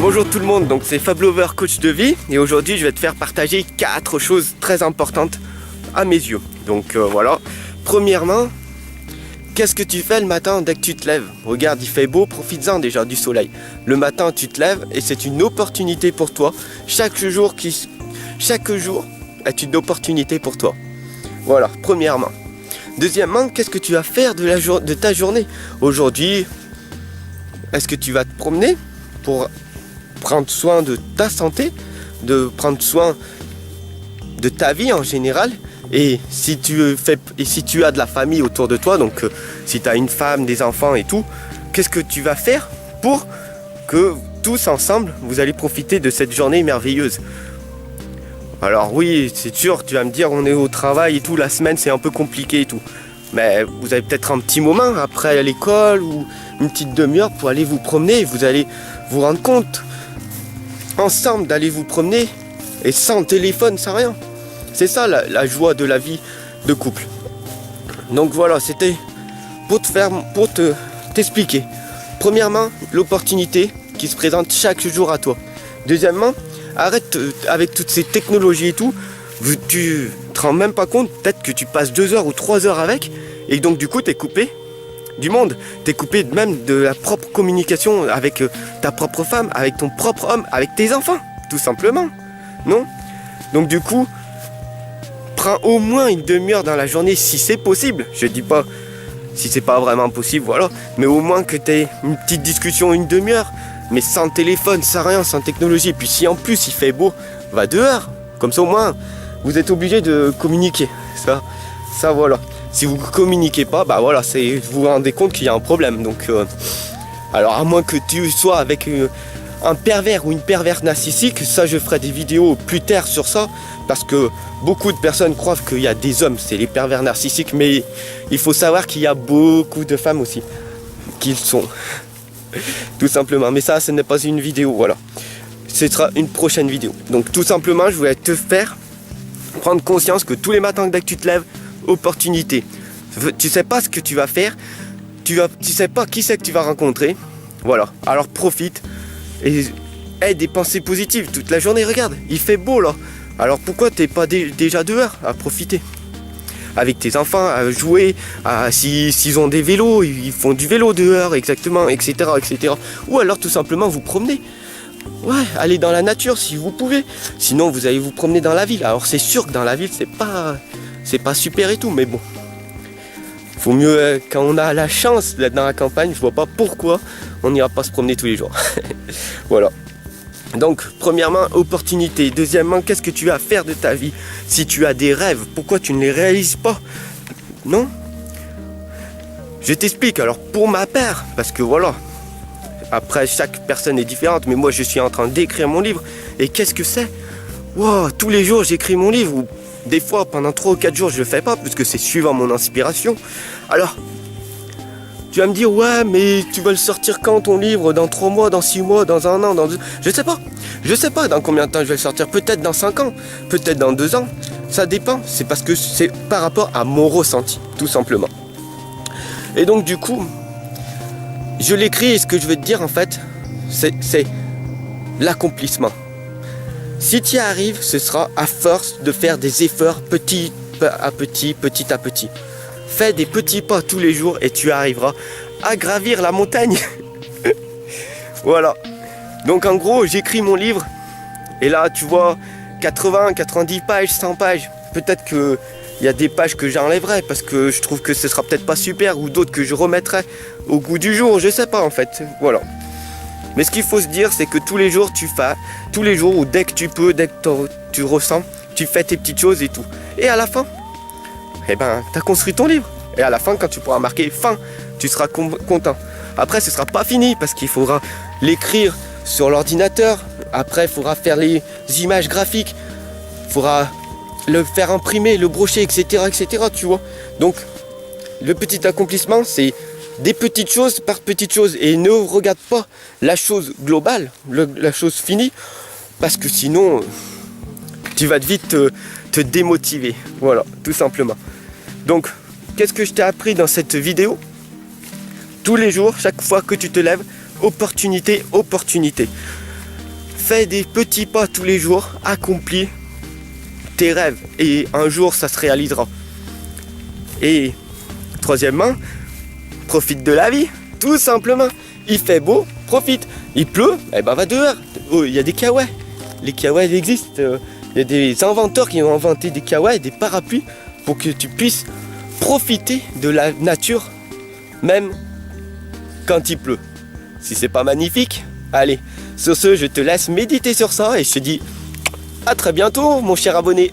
Bonjour tout le monde, donc c'est Fab Lover, coach de vie, et aujourd'hui je vais te faire partager 4 choses très importantes à mes yeux. Donc voilà, premièrement, qu'est-ce que tu fais le matin dès que tu te lèves? Regarde, il fait beau, profites-en déjà du soleil. Le matin tu te lèves et c'est une opportunité pour toi. Chaque jour est une opportunité pour toi. Voilà, premièrement. Deuxièmement, qu'est-ce que tu vas faire de ta journée? Aujourd'hui, est-ce que tu vas te promener pour prendre soin de ta santé, de prendre soin de ta vie en général? Et si tu as de la famille autour de toi, donc si tu as une femme, des enfants et tout, qu'est-ce que tu vas faire pour que tous ensemble, vous allez profiter de cette journée merveilleuse? Alors oui, c'est sûr, tu vas me dire, on est au travail et tout, la semaine c'est un peu compliqué et tout. Mais vous avez peut-être un petit moment après l'école ou une petite demi-heure pour aller vous promener. Vous allez vous rendre compte ensemble d'aller vous promener et sans téléphone, sans rien. C'est ça la joie de la vie de couple. Donc voilà, c'était pour t'expliquer. Premièrement, l'opportunité qui se présente chaque jour à toi. Deuxièmement, arrête avec toutes ces technologies et tout. Tu te rends même pas compte, peut-être que tu passes 2 heures ou 3 heures avec, et donc du coup tu es coupé du monde, tu es coupé même de la propre communication avec ta propre femme, avec ton propre homme, avec tes enfants, tout simplement. Non? Donc du coup, prends au moins une demi-heure dans la journée si c'est possible. Je dis pas si c'est pas vraiment possible, voilà, mais au moins que tu aies une petite discussion, une demi-heure, mais sans téléphone, sans rien, sans technologie. Et puis si en plus il fait beau, va dehors, comme ça au moins vous êtes obligé de communiquer. Ça voilà. Si vous ne communiquez pas, bah voilà, vous vous rendez compte qu'il y a un problème. Donc, alors à moins que tu sois avec un pervers ou une perverse narcissique, ça je ferai des vidéos plus tard sur ça, parce que beaucoup de personnes croient qu'il y a des hommes, c'est les pervers narcissiques, mais il faut savoir qu'il y a beaucoup de femmes aussi qui le sont, tout simplement. Mais ça, ce n'est pas une vidéo, voilà. Ce sera une prochaine vidéo. Donc tout simplement, je voulais te faire prendre conscience que tous les matins dès que tu te lèves, opportunité. Tu sais pas ce que tu vas faire, tu sais pas qui c'est que tu vas rencontrer. Voilà. Alors profite et aie des pensées positives toute la journée. Regarde, il fait beau là. Alors pourquoi t'es pas déjà dehors à profiter avec tes enfants, à jouer, s'ils ont des vélos, ils font du vélo dehors, exactement, etc., etc. Ou alors tout simplement vous promener. Ouais, allez dans la nature si vous pouvez. Sinon, vous allez vous promener dans la ville. Alors, c'est sûr que dans la ville, c'est pas super et tout, mais bon. Faut mieux, quand on a la chance d'être dans la campagne, je vois pas pourquoi on n'ira pas se promener tous les jours. Voilà. Donc, premièrement, opportunité. Deuxièmement, qu'est-ce que tu vas faire de ta vie? Si tu as des rêves, pourquoi tu ne les réalises pas? Non? Je t'explique. Alors, pour ma part, parce que voilà. Après, chaque personne est différente, mais moi, je suis en train d'écrire mon livre. Et qu'est-ce que c'est? Wow, tous les jours, j'écris mon livre. Ou des fois, pendant 3 ou 4 jours, je le fais pas, puisque c'est suivant mon inspiration. Alors, tu vas me dire, ouais, mais tu vas le sortir quand ton livre? Dans 3 mois, dans 6 mois, dans 1 an, dans 2... Je sais pas. Je sais pas dans combien de temps je vais le sortir. Peut-être dans 5 ans, peut-être dans 2 ans. Ça dépend. C'est parce que c'est par rapport à mon ressenti, tout simplement. Et donc, du coup... je l'écris et ce que je veux te dire en fait, c'est l'accomplissement. Si tu y arrives, ce sera à force de faire des efforts petit à petit. Fais des petits pas tous les jours et tu arriveras à gravir la montagne. Voilà. Donc en gros, j'écris mon livre et là tu vois 80, 90 pages, 100 pages. Peut-être que il y a des pages que j'enlèverai parce que je trouve que ce sera peut-être pas super, ou d'autres que je remettrai au goût du jour, je sais pas en fait, voilà. Mais ce qu'il faut se dire, c'est que tous les jours tu fais, tous les jours, ou dès que tu peux, dès que tu ressens, tu fais tes petites choses et tout. Et à la fin, eh ben, tu as construit ton livre. Et à la fin, quand tu pourras marquer fin, tu seras content. Après, ce sera pas fini parce qu'il faudra l'écrire sur l'ordinateur. Après, il faudra faire les images graphiques. Il faudra le faire imprimer, le brocher, etc., tu vois. Donc, le petit accomplissement, c'est des petites choses par petites choses. Et ne regarde pas la chose globale, la chose finie, parce que sinon, tu vas vite te démotiver. Voilà, tout simplement. Donc, qu'est-ce que je t'ai appris dans cette vidéo? Tous les jours, chaque fois que tu te lèves, opportunité. fais des petits pas tous les jours, accomplis tes rêves et un jour ça se réalisera. Et troisièmement, profite de la vie, tout simplement. Il fait beau, profite. Il pleut, eh ben va dehors. Oh, il y a des kawaii. Les kawaii existent. Il y a des inventeurs qui ont inventé des kawaii, des parapluies, pour que tu puisses profiter de la nature, même quand il pleut. Si c'est pas magnifique, allez. Sur ce, je te laisse méditer sur ça et je te dis à très bientôt, mon cher abonné.